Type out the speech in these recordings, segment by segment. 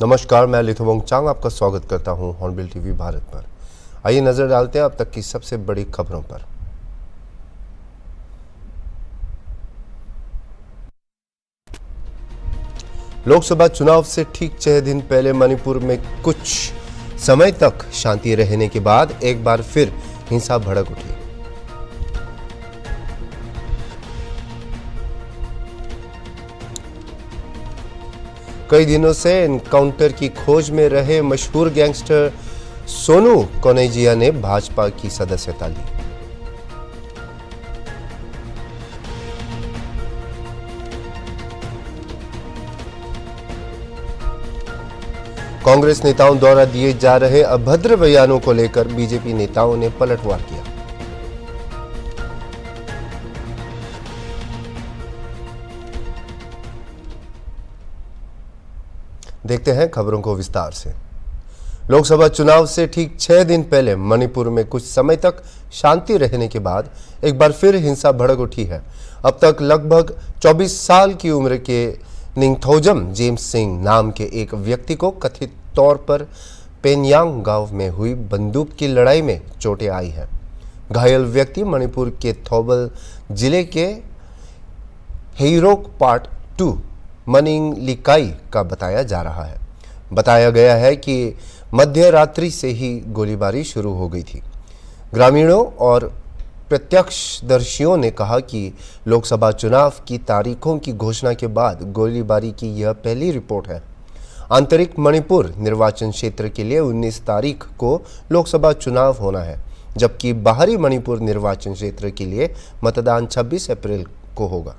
नमस्कार, मैं लिथुमोंग चांग आपका स्वागत करता हूं हॉर्नबिल टीवी भारत पर। आइए नजर डालते हैं अब तक की सबसे बड़ी खबरों पर। लोकसभा चुनाव से ठीक 6 दिन पहले मणिपुर में कुछ समय तक शांति रहने के बाद एक बार फिर हिंसा भड़क उठी। कई दिनों से एनकाउंटर की खोज में रहे मशहूर गैंगस्टर सोनू कनौजिया ने भाजपा की सदस्यता ली। कांग्रेस नेताओं द्वारा दिए जा रहे अभद्र बयानों को लेकर बीजेपी नेताओं ने पलटवार किया। देखते हैं खबरों को विस्तार से। लोकसभा चुनाव से ठीक 6 दिन पहले मणिपुर में कुछ समय तक शांति रहने के बाद एक बार फिर हिंसा भड़क उठी है। अब तक लगभग 24 साल की उम्र के निंगथौजम जेम्स सिंह नाम के एक व्यक्ति को कथित तौर पर पेनयांग गांव में हुई बंदूक की लड़ाई में चोटें आई हैं। घायल व्यक्ति मणिपुर के थौबल जिले के हेइरोक पार्ट 2 मनिंग लिकाई का बताया जा रहा है। बताया गया है कि मध्य रात्रि से ही गोलीबारी शुरू हो गई थी। ग्रामीणों और प्रत्यक्षदर्शियों ने कहा कि लोकसभा चुनाव की तारीखों की घोषणा के बाद गोलीबारी की यह पहली रिपोर्ट है। आंतरिक मणिपुर निर्वाचन क्षेत्र के लिए 19 तारीख को लोकसभा चुनाव होना है, जबकि बाहरी मणिपुर निर्वाचन क्षेत्र के लिए मतदान 26 अप्रैल को होगा।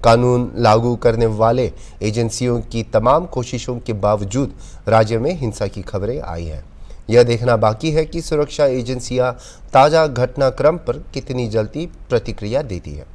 कानून लागू करने वाले एजेंसियों की तमाम कोशिशों के बावजूद राज्य में हिंसा की खबरें आई हैं। यह देखना बाकी है कि सुरक्षा एजेंसियां ताजा घटनाक्रम पर कितनी जल्दी प्रतिक्रिया देती है।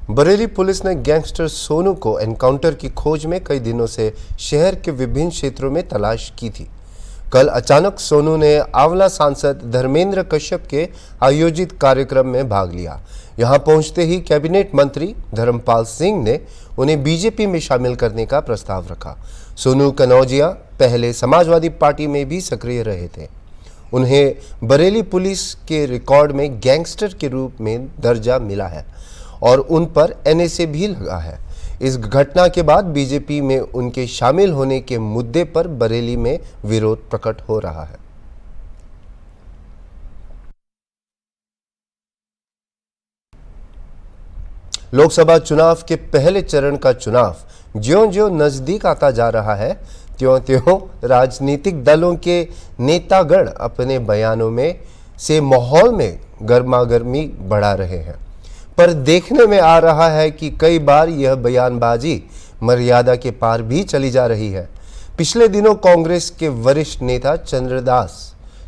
बरेली पुलिस ने गैंगस्टर सोनू को एनकाउंटर की खोज में कई दिनों से शहर के विभिन्न क्षेत्रों में तलाश की थी। कल अचानक सोनू ने आंवला सांसद धर्मेंद्र कश्यप के आयोजित कार्यक्रम में भाग लिया। यहां पहुंचते ही कैबिनेट मंत्री धर्मपाल सिंह ने उन्हें बीजेपी में शामिल करने का प्रस्ताव रखा। सोनू कनौजिया पहले समाजवादी पार्टी में भी सक्रिय रहे थे। उन्हें बरेली पुलिस के रिकॉर्ड में गैंगस्टर के रूप में दर्जा मिला है और उन पर एनएसए भी लगा है। इस घटना के बाद बीजेपी में उनके शामिल होने के मुद्दे पर बरेली में विरोध प्रकट हो रहा है। लोकसभा चुनाव के पहले चरण का चुनाव ज्यों-ज्यों नजदीक आता जा रहा है, त्यों-त्यों राजनीतिक दलों के नेतागण अपने बयानों में से माहौल में गर्मागर्मी बढ़ा रहे हैं। पर देखने में आ रहा है कि कई बार यह बयानबाजी मर्यादा के पार भी चली जा रही है। पिछले दिनों कांग्रेस के वरिष्ठ नेता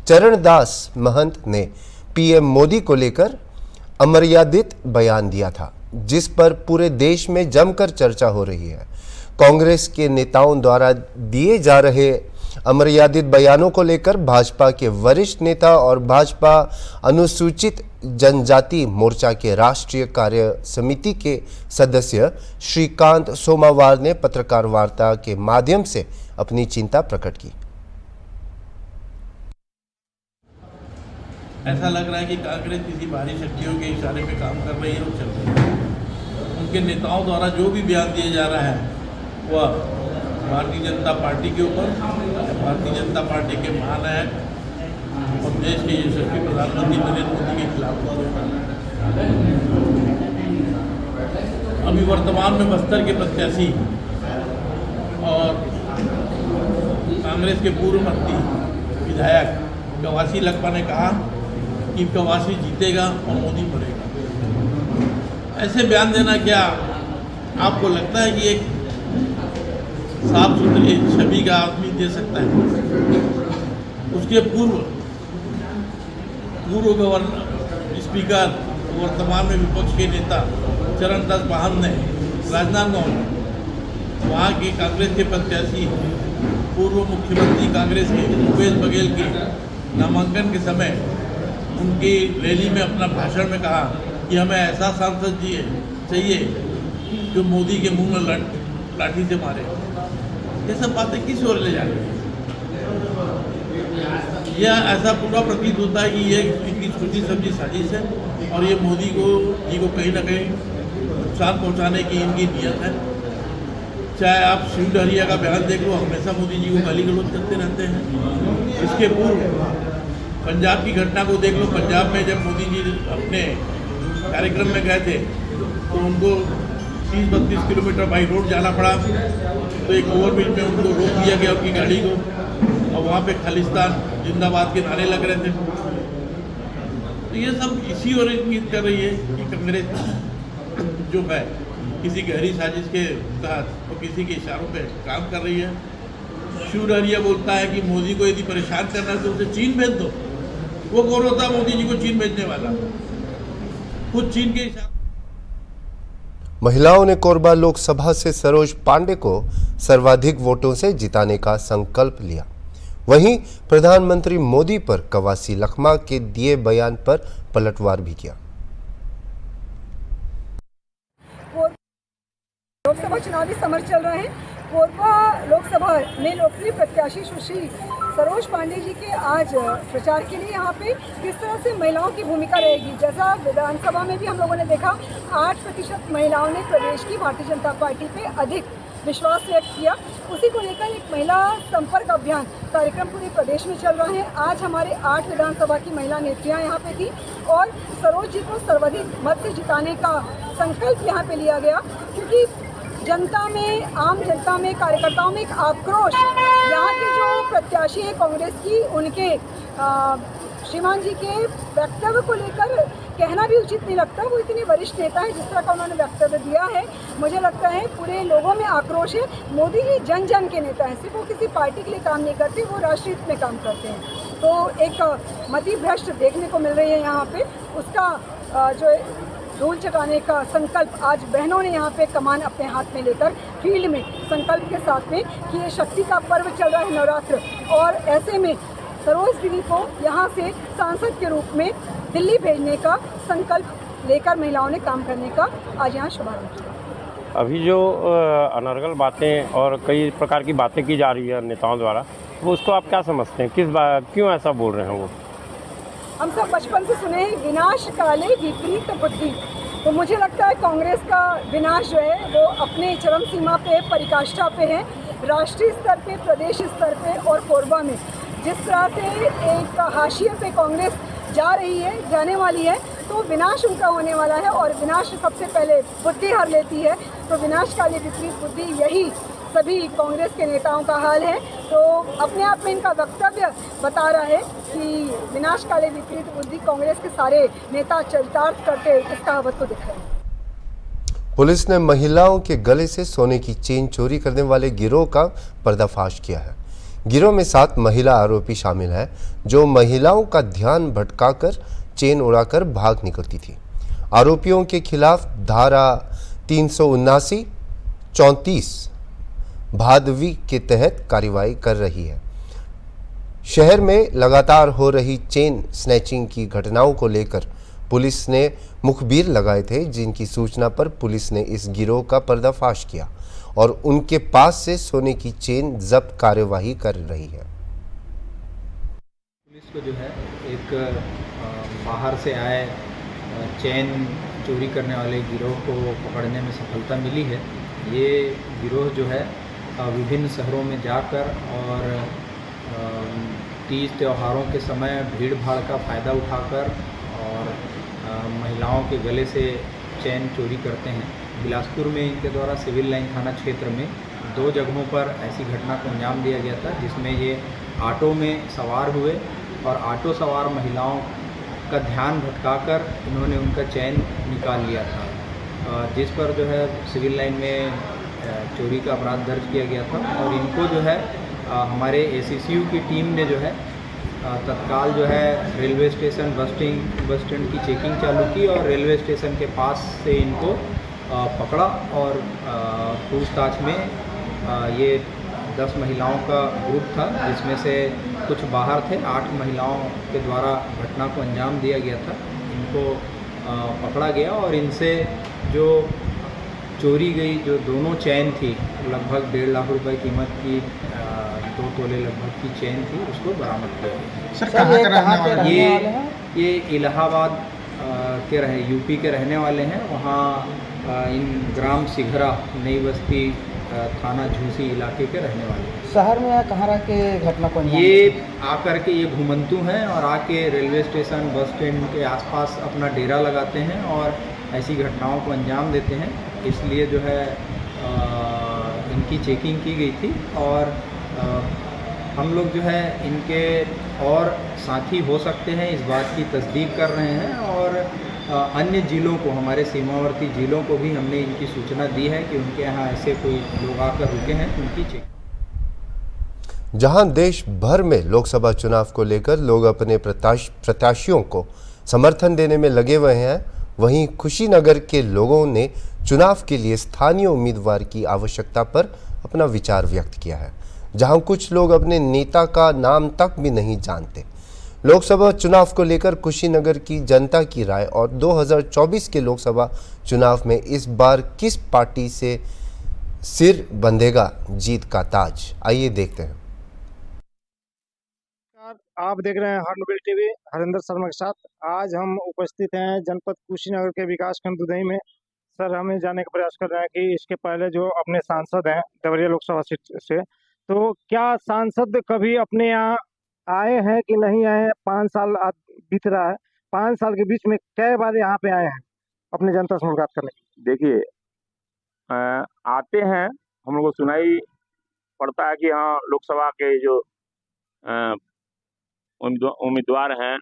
चरणदास महंत ने पीएम मोदी को लेकर अमर्यादित बयान दिया था, जिस पर पूरे देश में जमकर चर्चा हो रही है। कांग्रेस के नेताओं द्वारा दिए जा रहे अमर्यादित बयानों को लेकर भाजपा के वरिष्ठ नेता और भाजपा अनुसूचित जनजाति मोर्चा के राष्ट्रीय कार्य समिति के सदस्य श्रीकांत सोमावार ने पत्रकार वार्ता के माध्यम से अपनी चिंता प्रकट की। ऐसा लग रहा है कि कांग्रेस किसी बाहरी शक्तियों के इशारे पे काम कर रही है और चल रही है। उनके नेताओं द्वारा जो भी बयान दिया जा रहा है वह भारतीय जनता पार्टी के ऊपर, भारतीय जनता पार्टी के महानायक और देश के यशस्वी प्रधानमंत्री नरेंद्र मोदी के खिलाफ हो रहा है। अभी वर्तमान में बस्तर के प्रत्याशी और कांग्रेस के पूर्व मंत्री विधायक कवासी लखमा ने कहा कि कवासी जीतेगा और मोदी मरेगा। ऐसे बयान देना क्या आपको लगता है कि एक साफ सुथरी छवि का आदमी दे सकता है? उसके पूर्व गवर्नर स्पीकर वर्तमान में विपक्ष के नेता चरणदास महंत ने राजनांदगांव में वहाँ के कांग्रेस के प्रत्याशी पूर्व मुख्यमंत्री कांग्रेस के भूपेश बघेल के नामांकन के समय उनकी रैली में अपना भाषण में कहा कि हमें ऐसा सांसद चाहिए जो मोदी के मुंह में लाठी से मारे। ये सब बातें किस ओर ले जा रही है? यह ऐसा पूरा प्रतीत होता है कि ये इनकी छोटी सब्जी साजिश है और ये मोदी जी को कहीं ना कहीं नुकसान पहुंचाने की इनकी नीयत है। चाहे आप शिव डहरिया का बयान देख लो, हमेशा मोदी जी को गाली गलौज करते रहते हैं। इसके पूर्व पंजाब की घटना को देख लो। पंजाब में जब मोदी जी अपने कार्यक्रम में गए थे तो उनको 30-32 किलोमीटर बाई रोड जाना पड़ा, तो एक ओवरब्रिज में उनको रोक दिया गया उनकी गाड़ी को और वहाँ पे खालिस्तान जिंदाबाद के नारे लग रहे थे। तो ये सब इसी ओर इंगित कर रही है कि कांग्रेस जो है किसी गहरी साजिश के तहत और किसी के इशारों पे काम कर रही है। शिव डहरिया बोलता है कि मोदी को यदि परेशान करना है तो उसे चीन भेज दो। वो कौन होता है मोदी जी को चीन भेजने वाला? खुद चीन के इशारे। महिलाओं ने कोरबा लोकसभा से सरोज पांडे को सर्वाधिक वोटों से जिताने का संकल्प लिया। वहीं प्रधानमंत्री मोदी पर कवासी लखमा के दिए बयान पर पलटवार भी किया। लोकसभा चुनावी समर चल रहे हैं। कोरबा लोकसभा में लोकप्रिय प्रत्याशी सुश्री सरोज पांडे जी के आज प्रचार के लिए यहाँ पे किस तरह से महिलाओं की भूमिका रहेगी। जैसा विधानसभा में भी हम लोगों ने देखा, 8% महिलाओं ने प्रदेश की भारतीय जनता पार्टी पे अधिक विश्वास व्यक्त किया। उसी को लेकर एक महिला संपर्क अभियान कार्यक्रम पूरे प्रदेश में चल रहा है। आज हमारे 8 विधानसभा की महिला नेत्रियां यहाँ पे थी और सरोज जी को सर्वाधिक मत से जिताने का संकल्प यहाँ पे लिया गया, क्योंकि जनता में, आम जनता में, कार्यकर्ताओं में एक आक्रोश, यहाँ के जो प्रत्याशी हैं कांग्रेस की, उनके श्रीमान जी के वक्तव्य को लेकर कहना भी उचित नहीं लगता। वो इतने वरिष्ठ नेता हैं, जिस तरह का उन्होंने वक्तव्य दिया है, मुझे लगता है पूरे लोगों में आक्रोश है। मोदी जी जन जन के नेता हैं, सिर्फ वो किसी पार्टी के लिए काम नहीं करते, वो राष्ट्रीय हित में काम करते हैं। तो एक मति भ्रष्ट देखने को मिल रही है यहाँ पे, उसका जो धूल चटाने का संकल्प आज बहनों ने यहाँ पे कमान अपने हाथ में लेकर फील्ड में संकल्प के साथ में कि ये शक्ति का पर्व चल रहा है, नवरात्र, और ऐसे में सरोज दीदी को यहाँ से सांसद के रूप में दिल्ली भेजने का संकल्प लेकर महिलाओं ने काम करने का आज यहाँ शुभारंभ किया। अभी जो अनर्गल बातें और कई प्रकार की बातें की जा रही है नेताओं द्वारा, वो उसको आप क्या समझते हैं? क्यों ऐसा बोल रहे हैं वो? हम सब बचपन से सुने हैं विनाश काले विपरीत बुद्धि। तो मुझे लगता है कांग्रेस का विनाश जो है वो अपने चरम सीमा पे, परिकाष्ठा पे है। राष्ट्रीय स्तर पे, प्रदेश स्तर पे और कोरबा में जिस तरह से एक हाशिए पे कांग्रेस जा रही है, जाने वाली है, तो विनाश उनका होने वाला है। और विनाश सबसे पहले बुद्धि हर लेती है। तो विनाश काले विपरीत बुद्धि, यही सभी कांग्रेस के नेताओं का हाल है। तो अपने आप में इनका वक्तव्य बता रहा है कि विनाश काले विपरीत बुद्धि कांग्रेस के सारे नेता चरितार्थ करते इस कहावत को दिख रहे हैं। पुलिस ने महिलाओं के गले से सोने की चेन चोरी करने वाले गिरोह का पर्दाफाश किया है। गिरोह में 7 महिला आरोपी शामिल हैं, जो महिलाओं का ध्यान भटकाकर चेन उड़ाकर भाग निकलती थी। आरोपियों के खिलाफ धारा 379, 34 भादवी के तहत कार्रवाई कर रही है। शहर में लगातार हो रही चेन स्नैचिंग की घटनाओं को लेकर पुलिस ने मुखबिर लगाए थे, जिनकी सूचना पर पुलिस ने इस गिरोह का पर्दाफाश किया और उनके पास से सोने की चेन जब्त कार्यवाही कर रही है। पुलिस को जो है एक बाहर से आए चेन चोरी करने वाले गिरोह को पकड़ने में सफलता मिली है। ये गिरोह जो है विभिन्न शहरों में जाकर और तीज त्योहारों के समय भीड़ भाड़ का फ़ायदा उठाकर और महिलाओं के गले से चैन चोरी करते हैं। बिलासपुर में इनके द्वारा सिविल लाइन थाना क्षेत्र में 2 जगहों पर ऐसी घटना को अंजाम दिया गया था, जिसमें ये ऑटो में सवार हुए और ऑटो सवार महिलाओं का ध्यान भटकाकर इन्होंने उनका चैन निकाल लिया था, जिस पर जो है सिविल लाइन में चोरी का अपराध दर्ज किया गया था। और इनको जो है हमारे ACCU की टीम ने जो है तत्काल जो है रेलवे स्टेशन बस स्टैंड की चेकिंग चालू की और रेलवे स्टेशन के पास से इनको पकड़ा और पूछताछ में ये 10 महिलाओं का ग्रुप था, जिसमें से कुछ बाहर थे। 8 महिलाओं के द्वारा घटना को अंजाम दिया गया था। इनको पकड़ा गया और इनसे जो चोरी गई जो दोनों चैन थी, लगभग 1.5 लाख रुपए कीमत की 2 तोले लगभग की चैन थी, उसको बरामद किया गया। सर कहाँ के रहने वाले हैं? ये इलाहाबाद के यूपी के रहने वाले हैं। वहाँ इन ग्राम सिघरा नई बस्ती थाना झूसी इलाके के रहने वाले हैं। शहर में या कहाँ रह के घटना को अंजाम ये दिया? आकर के ये घुमंतु हैं और आके रेलवे स्टेशन बस स्टैंड के आसपास अपना डेरा लगाते हैं और ऐसी घटनाओं को अंजाम देते हैं। इसलिए जो है इनकी चेकिंग की गई थी और हम लोग जो है इनके और साथी हो सकते हैं इस बात की तस्दीक कर रहे हैं और अन्य जिलों को, हमारे सीमावर्ती जिलों को भी हमने इनकी सूचना दी है कि उनके यहाँ ऐसे कोई लोग आकर रुके हैं, उनकी चेकिंग। जहां देश भर में लोकसभा चुनाव को लेकर लोग अपने प्रत्याशियों को समर्थन देने में लगे हुए हैं, वहीं कुशीनगर के लोगों ने चुनाव के लिए स्थानीय उम्मीदवार की आवश्यकता पर अपना विचार व्यक्त किया है, जहां कुछ लोग अपने नेता का नाम तक भी नहीं जानते। लोकसभा चुनाव को लेकर कुशीनगर की जनता की राय और 2024 के लोकसभा चुनाव में इस बार किस पार्टी से सिर बंधेगा जीत का ताज, आइए देखते हैं। आप देख रहे हैं हॉर्नबिल टीवी, हरिंदर शर्मा के साथ। आज हम उपस्थित हैं जनपद कुशीनगर के विकासखंड दुधई में। सर, हमें जानने का प्रयास कर रहे हैं कि इसके पहले जो अपने सांसद हैं देवरिया लोकसभा सीट से, तो क्या सांसद कभी अपने यहाँ आए हैं कि नहीं आए हैं? 5 साल बीत रहा है, 5 साल के बीच में कई बार यहाँ पे आए हैं अपनी जनता से मुलाकात करने? देखिए, आते हैं, हम लोग को सुनाई पड़ता है कि हाँ लोकसभा के जो उम्मीदवार हैं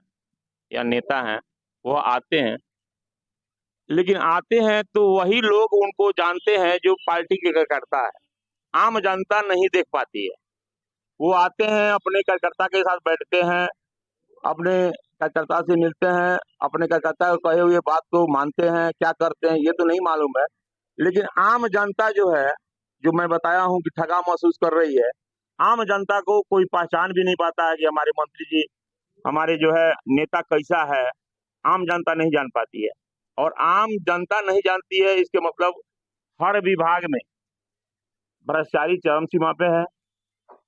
या नेता हैं वो आते हैं, लेकिन आते हैं तो वही लोग उनको जानते हैं जो पार्टी के कार्यकर्ता है। आम जनता नहीं देख पाती है। वो आते हैं, अपने कार्यकर्ता के साथ बैठते हैं, अपने कार्यकर्ता से मिलते हैं, अपने कार्यकर्ता को कहे हुए बात को मानते हैं, क्या करते हैं ये तो नहीं मालूम है। लेकिन आम जनता जो है, जो मैं बताया हूँ कि ठगा महसूस कर रही है, आम जनता को कोई पहचान भी नहीं पाता है कि हमारे मंत्री जी, हमारे जो है नेता कैसा है, आम जनता नहीं जान पाती है। और आम जनता नहीं जानती है, इसके मतलब हर विभाग में भ्रष्टाचारी चरम सीमा पे है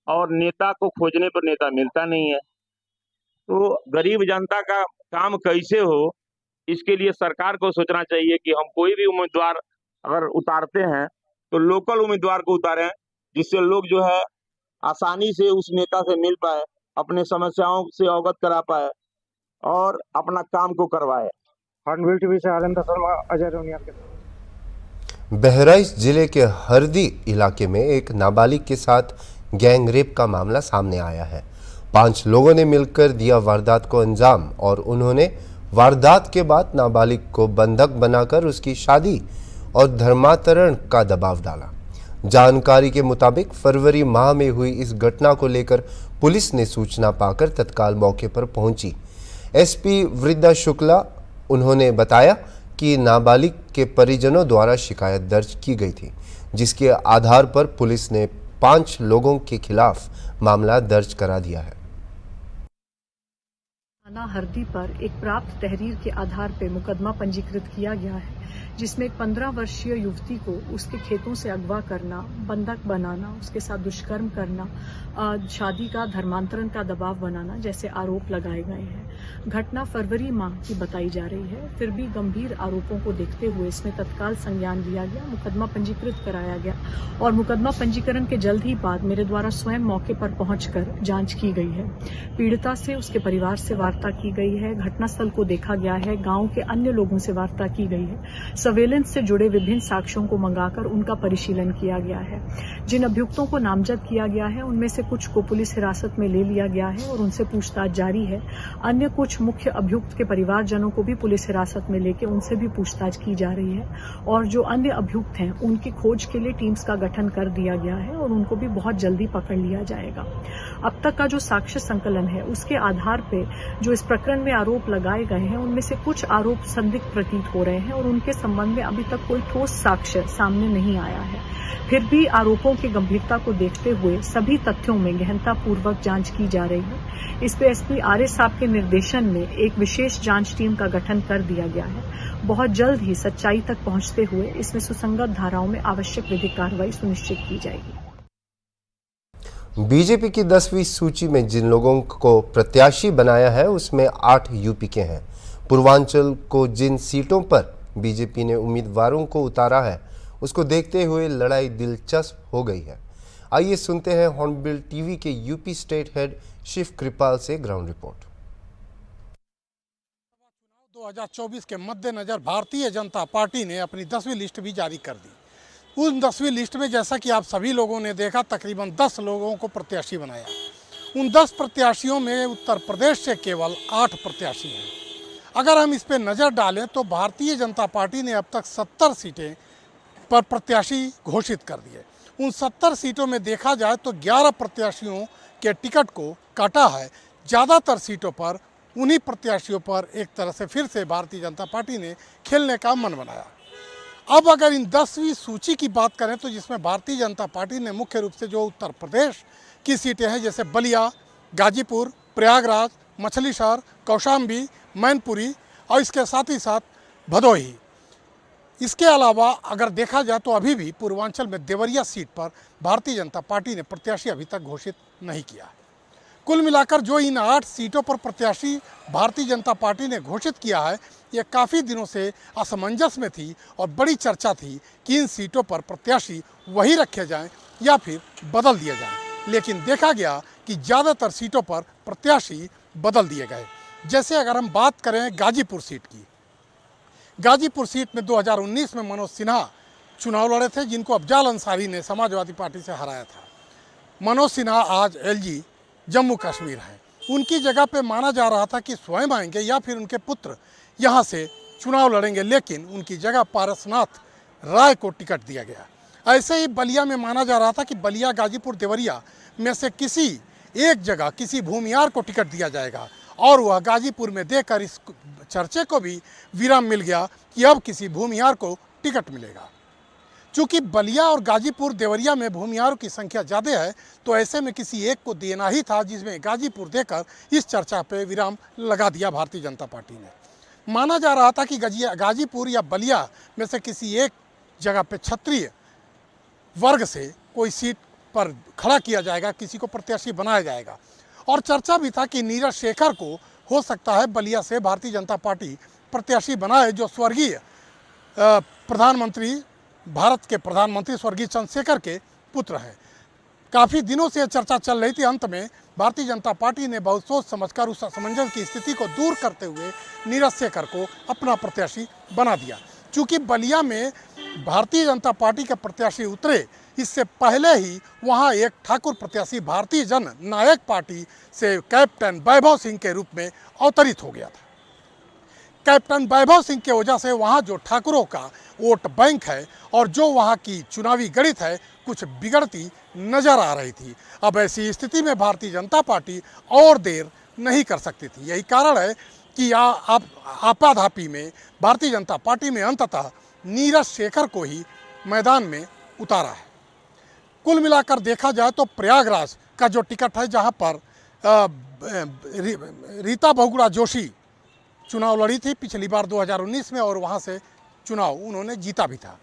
और नेता को खोजने पर नेता मिलता नहीं है। तो गरीब जनता का काम कैसे हो, इसके लिए सरकार को सोचना चाहिए कि हम कोई भी उम्मीदवार अगर उतारते हैं तो लोकल उम्मीदवार को उतारें, जिससे लोग जो है आसानी से उस नेता से मिल पाए, अपने समस्याओं से अवगत करा पाए और अपना काम को करवाए। हॉर्नबिल टीवी से हरिंदर शर्मा, अजय रोनिया के साथ। बहराइच जिले के हरदी इलाके में एक नाबालिग के साथ गैंग रेप का मामला सामने आया है। 5 लोगों ने मिलकर दिया वारदात को अंजाम और उन्होंने वारदात के बाद नाबालिग को बंधक बनाकर उसकी शादी और धर्मांतरण का दबाव डाला। जानकारी के मुताबिक फरवरी माह में हुई इस घटना को लेकर पुलिस ने सूचना पाकर तत्काल मौके पर पहुंची। SP वृद्धा शुक्ला उन्होंने बताया कि नाबालिग के परिजनों द्वारा शिकायत दर्ज की गई थी, जिसके आधार पर पुलिस ने 5 लोगों के खिलाफ मामला दर्ज करा दिया है। थाना हरदी पर एक प्राप्त तहरीर के आधार पर मुकदमा पंजीकृत किया गया है, जिसमें एक 15 वर्षीय युवती को उसके खेतों से अगवा करना, बंधक बनाना, उसके साथ दुष्कर्म करना, शादी का धर्मांतरण का दबाव बनाना जैसे आरोप लगाए गए हैं। घटना फरवरी माह की बताई जा रही है। फिर भी गंभीर आरोपों को देखते हुए इसमें तत्काल संज्ञान लिया गया, मुकदमा पंजीकृत कराया गया और मुकदमा पंजीकरण के जल्द ही बाद मेरे द्वारा स्वयं मौके पर पहुंचकर जांच की गई है। पीड़िता से, उसके परिवार से वार्ता की गई है, घटनास्थल को देखा गया है, गांव के अन्य लोगों से वार्ता की गई है, सर्वेलेंस से जुड़े विभिन्न साक्ष्यों को मंगाकर उनका परिशीलन किया गया है। जिन अभियुक्तों को नामजद किया गया है उनमें से कुछ को पुलिस हिरासत में ले लिया गया है और उनसे पूछताछ जारी है। अन्य कुछ मुख्य अभियुक्त के परिवारजनों को भी पुलिस हिरासत में लेकर उनसे भी पूछताछ की जा रही है और जो अन्य अभियुक्त हैं उनकी खोज के लिए टीम्स का गठन कर दिया गया है और उनको भी बहुत जल्दी पकड़ लिया जाएगा। अब तक का जो साक्ष्य संकलन है उसके आधार पर जो इस प्रकरण में आरोप लगाए गए हैं उनमें से कुछ आरोप संदिग्ध प्रतीत हो रहे हैं और उनके संबंध में अभी तक कोई ठोस साक्ष्य सामने नहीं आया है। फिर भी आरोपों की गंभीरता को देखते हुए सभी तथ्यों में गहनतापूर्वक जांच की जा रही है। इस पे एसपी आर्य साहब के निर्देशन में एक विशेष जांच टीम का गठन कर दिया गया है। बहुत जल्द ही सच्चाई तक पहुंचते हुए इसमें सुसंगत धाराओं में आवश्यक विधिक कार्रवाई सुनिश्चित की जाएगी। बीजेपी की 10वीं सूची में जिन लोगों को प्रत्याशी बनाया है उसमें 8 यूपी के हैं। पूर्वांचल को जिन सीटों पर बीजेपी ने उम्मीदवारों को उतारा है उसको देखते हुए लड़ाई दिलचस्प हो गई है। आइए सुनते हैं हॉर्नबिल टीवी के यूपी स्टेट हेड शिव कृपाल से ग्राउंड रिपोर्ट। 2024 के मद्देनजर भारतीय जनता पार्टी ने अपनी 10वीं लिस्ट भी जारी कर दी। उन 10वीं लिस्ट में जैसा कि आप सभी लोगों ने देखा तकरीबन 10 लोगों को प्रत्याशी बनाया। उन 10 प्रत्याशियों में उत्तर प्रदेश से केवल 8 प्रत्याशी हैं। अगर हम इस पर नज़र डालें तो भारतीय जनता पार्टी ने अब तक 70 सीटें पर प्रत्याशी घोषित कर दिए। उन 70 सीटों में देखा जाए तो 11 प्रत्याशियों के टिकट को काटा है। ज़्यादातर सीटों पर उन्हीं प्रत्याशियों पर एक तरह से फिर से भारतीय जनता पार्टी ने खेलने का मन बनाया। अब अगर इन 10वीं सूची की बात करें तो जिसमें भारतीय जनता पार्टी ने मुख्य रूप से जो उत्तर प्रदेश की सीटें हैं जैसे बलिया, गाजीपुर, प्रयागराज, मछली शहर, कौशाम्बी, मैनपुरी और इसके साथ ही साथ भदोही। इसके अलावा अगर देखा जाए तो अभी भी पूर्वांचल में देवरिया सीट पर भारतीय जनता पार्टी ने प्रत्याशी अभी तक घोषित नहीं किया है। कुल मिलाकर जो इन 8 सीटों पर प्रत्याशी भारतीय जनता पार्टी ने घोषित किया है ये काफ़ी दिनों से असमंजस में थी और बड़ी चर्चा थी कि इन सीटों पर प्रत्याशी वही रखे जाएं या फिर बदल दिए जाएं। लेकिन देखा गया कि ज़्यादातर सीटों पर प्रत्याशी बदल दिए गए। जैसे अगर हम बात करें गाजीपुर सीट की, गाजीपुर सीट में 2019 में मनोज सिन्हा चुनाव लड़े थे जिनको अफजाल अंसारी ने समाजवादी पार्टी से हराया था। मनोज सिन्हा आज एलजी जम्मू कश्मीर हैं। उनकी जगह पे माना जा रहा था कि स्वयं आएंगे या फिर उनके पुत्र यहाँ से चुनाव लड़ेंगे, लेकिन उनकी जगह पारसनाथ राय को टिकट दिया गया। ऐसे ही बलिया में माना जा रहा था कि बलिया, गाजीपुर, देवरिया में से किसी एक जगह किसी भूमियार को टिकट दिया जाएगा और वह गाजीपुर में देकर इस चर्चे को भी विराम मिल गया कि अब किसी भूमियार को टिकट मिलेगा। चूँकि बलिया और गाजीपुर, देवरिया में भूमियारों की संख्या ज़्यादा है तो ऐसे में किसी एक को देना ही था, जिसमें गाजीपुर देकर इस चर्चा पे विराम लगा दिया भारतीय जनता पार्टी ने। माना जा रहा था कि गाजीपुर या बलिया में से किसी एक जगह पे क्षत्रिय वर्ग से कोई सीट पर खड़ा किया जाएगा, किसी को प्रत्याशी बनाया जाएगा और चर्चा भी था कि नीरज शेखर को हो सकता है बलिया से भारतीय जनता पार्टी प्रत्याशी बनाए, जो स्वर्गीय प्रधानमंत्री, भारत के प्रधानमंत्री स्वर्गीय चंद्रशेखर के पुत्र हैं। काफ़ी दिनों से चर्चा चल रही थी। अंत में भारतीय जनता पार्टी ने बहुत सोच समझकर उस असमंजस की स्थिति को दूर करते हुए नीरज शेखर को अपना प्रत्याशी बना दिया। चूँकि बलिया में भारतीय जनता पार्टी के प्रत्याशी उतरे, इससे पहले ही वहां एक ठाकुर प्रत्याशी भारतीय जन नायक पार्टी से कैप्टन वैभव सिंह के रूप में अवतरित हो गया था। कैप्टन वैभव सिंह के वजह से वहां जो ठाकुरों का वोट बैंक है और जो वहां की चुनावी गणित है कुछ बिगड़ती नजर आ रही थी। अब ऐसी स्थिति में भारतीय जनता पार्टी और देर नहीं कर सकती थी। यही कारण है कि आप आपाधापी में भारतीय जनता पार्टी में अंततः नीरज शेखर को ही मैदान में उतारा है। कुल मिलाकर देखा जाए तो प्रयागराज का जो टिकट है, जहां पर रीता बहुगुणा जोशी चुनाव लड़ी थी पिछली बार 2019 में और वहां से चुनाव उन्होंने जीता भी था।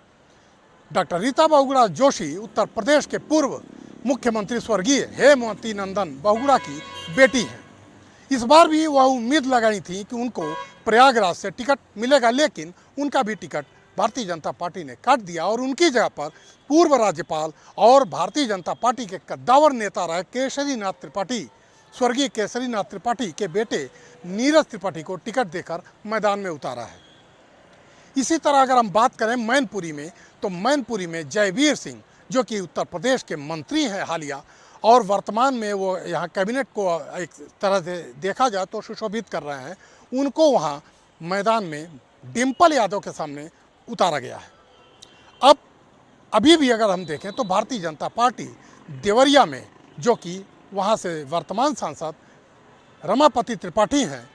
डॉक्टर रीता बहुगुणा जोशी उत्तर प्रदेश के पूर्व मुख्यमंत्री स्वर्गीय हेमवती नंदन बहुगुणा की बेटी हैं। इस बार भी वह उम्मीद लगाई थी कि उनको प्रयागराज से टिकट मिलेगा, लेकिन उनका भी टिकट भारतीय जनता पार्टी ने काट दिया और उनकी जगह पर पूर्व राज्यपाल और भारतीय जनता पार्टी के कद्दावर नेता रहे केसरीनाथ त्रिपाठी, स्वर्गीय केसरीनाथ त्रिपाठी के बेटे नीरज त्रिपाठी को टिकट देकर मैदान में उतारा है। इसी तरह अगर हम बात करें मैनपुरी में, तो मैनपुरी में जयवीर सिंह, जो कि उत्तर प्रदेश के मंत्री हैं हालिया और वर्तमान में वो यहाँ कैबिनेट को एक तरह से देखा जाए तो सुशोभित कर रहे हैं, उनको वहाँ मैदान में डिम्पल यादव के सामने उतारा गया है। अब अभी भी अगर हम देखें तो भारतीय जनता पार्टी देवरिया में, जो कि वहाँ से वर्तमान सांसद रमापति त्रिपाठी हैं,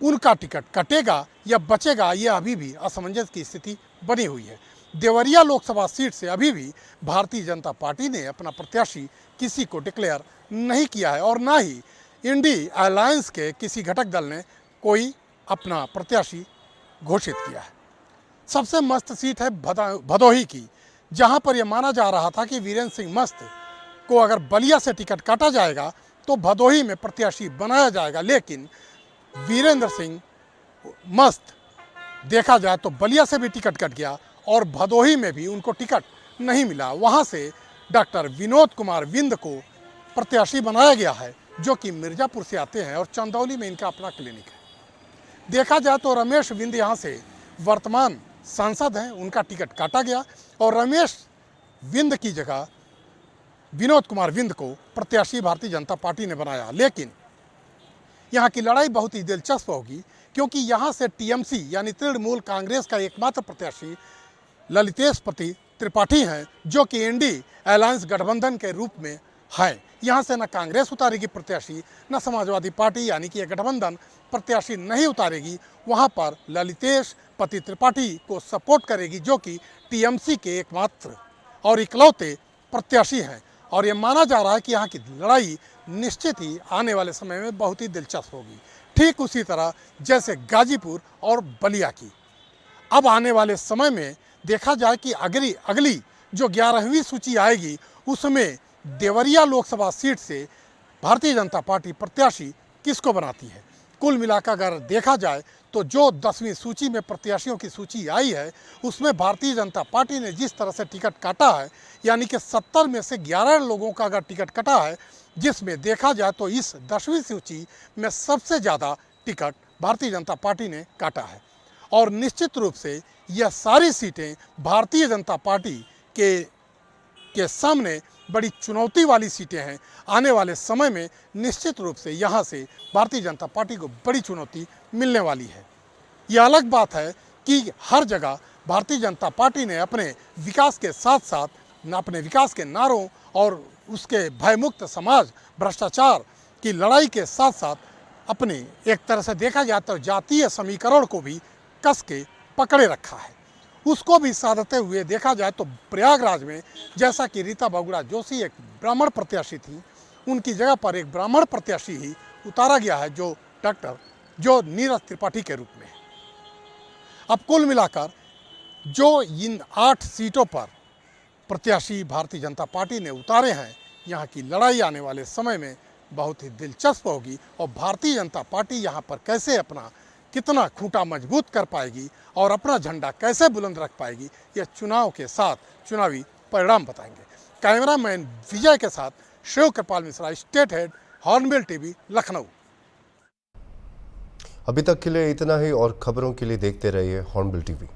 उनका टिकट कटेगा या बचेगा, ये अभी भी असमंजस की स्थिति बनी हुई है। देवरिया लोकसभा सीट से अभी भी भारतीय जनता पार्टी ने अपना प्रत्याशी किसी को डिक्लेयर नहीं किया है और ना ही इंडी अलायंस के किसी घटक दल ने कोई अपना प्रत्याशी घोषित किया है। सबसे मस्त सीट है भदोही की, जहां पर यह माना जा रहा था कि वीरेंद्र सिंह मस्त को अगर बलिया से टिकट काटा जाएगा तो भदोही में प्रत्याशी बनाया जाएगा, लेकिन वीरेंद्र सिंह मस्त देखा जाए तो बलिया से भी टिकट कट गया और भदोही में भी उनको टिकट नहीं मिला। वहां से डॉक्टर विनोद कुमार विंद को प्रत्याशी बनाया गया है, जो कि मिर्जापुर से आते हैं और चंदौली में इनका अपना क्लिनिक है। देखा जाए तो रमेश विंद यहाँ से वर्तमान सांसद हैं, उनका टिकट काटा गया और रमेश विंद की जगह विनोद कुमार विंद को प्रत्याशी भारतीय जनता पार्टी ने बनाया। लेकिन यहाँ की लड़ाई बहुत ही दिलचस्प होगी, क्योंकि यहाँ से टीएमसी यानी तृणमूल कांग्रेस का एकमात्र प्रत्याशी ललितेश पति त्रिपाठी हैं, जो कि इंडी अलायंस गठबंधन के रूप में है। यहाँ से न कांग्रेस उतारेगी प्रत्याशी, न समाजवादी पार्टी यानी कि यह गठबंधन प्रत्याशी नहीं उतारेगी। वहाँ पर ललितेश पति त्रिपाठी को सपोर्ट करेगी, जो कि टीएमसी के एकमात्र और इकलौते प्रत्याशी हैं। और ये माना जा रहा है कि यहाँ की लड़ाई निश्चित ही आने वाले समय में बहुत ही दिलचस्प होगी, ठीक उसी तरह जैसे गाजीपुर और बलिया की। अब आने वाले समय में देखा जाए कि अगली जो 11वीं सूची आएगी, उसमें देवरिया लोकसभा सीट से भारतीय जनता पार्टी प्रत्याशी किसको बनाती है। कुल मिलाकर अगर देखा जाए तो जो 10वीं सूची में प्रत्याशियों की सूची आई है, उसमें भारतीय जनता पार्टी ने जिस तरह से टिकट काटा है, यानी कि 70 में से 11 लोगों का अगर टिकट कटा है, जिसमें देखा जाए तो इस 10वीं सूची में सबसे ज़्यादा टिकट भारतीय जनता पार्टी ने काटा है। और निश्चित रूप से यह सारी सीटें भारतीय जनता पार्टी के सामने बड़ी चुनौती वाली सीटें हैं। आने वाले समय में निश्चित रूप से यहाँ से भारतीय जनता पार्टी को बड़ी चुनौती मिलने वाली है। यह अलग बात है कि हर जगह भारतीय जनता पार्टी ने अपने विकास के साथ साथ अपने विकास के नारों और उसके भयमुक्त समाज, भ्रष्टाचार की लड़ाई के साथ साथ अपनी एक तरह से देखा जाए तो जातीय समीकरण को भी कस के पकड़े रखा है। उसको भी साधते हुए देखा जाए तो प्रयागराज में जैसा कि रीता बहुगुणा जोशी एक ब्राह्मण प्रत्याशी थी, उनकी जगह पर एक ब्राह्मण प्रत्याशी ही उतारा गया है, जो नीरज त्रिपाठी के रूप में है। अब कुल मिलाकर जो इन 8 सीटों पर प्रत्याशी भारतीय जनता पार्टी ने उतारे हैं, यहाँ की लड़ाई आने वाले समय में बहुत ही दिलचस्प होगी और भारतीय जनता पार्टी यहाँ पर कैसे अपना कितना खूंटा मजबूत कर पाएगी और अपना झंडा कैसे बुलंद रख पाएगी, यह चुनाव के साथ चुनावी परिणाम बताएंगे। कैमरामैन विजय के साथ Shiv Kripal Mishra, state head, Hornbill TV, Lucknow. अभी तक के लिए इतना ही और खबरों के लिए देखते रहिए हॉर्नबिल टीवी।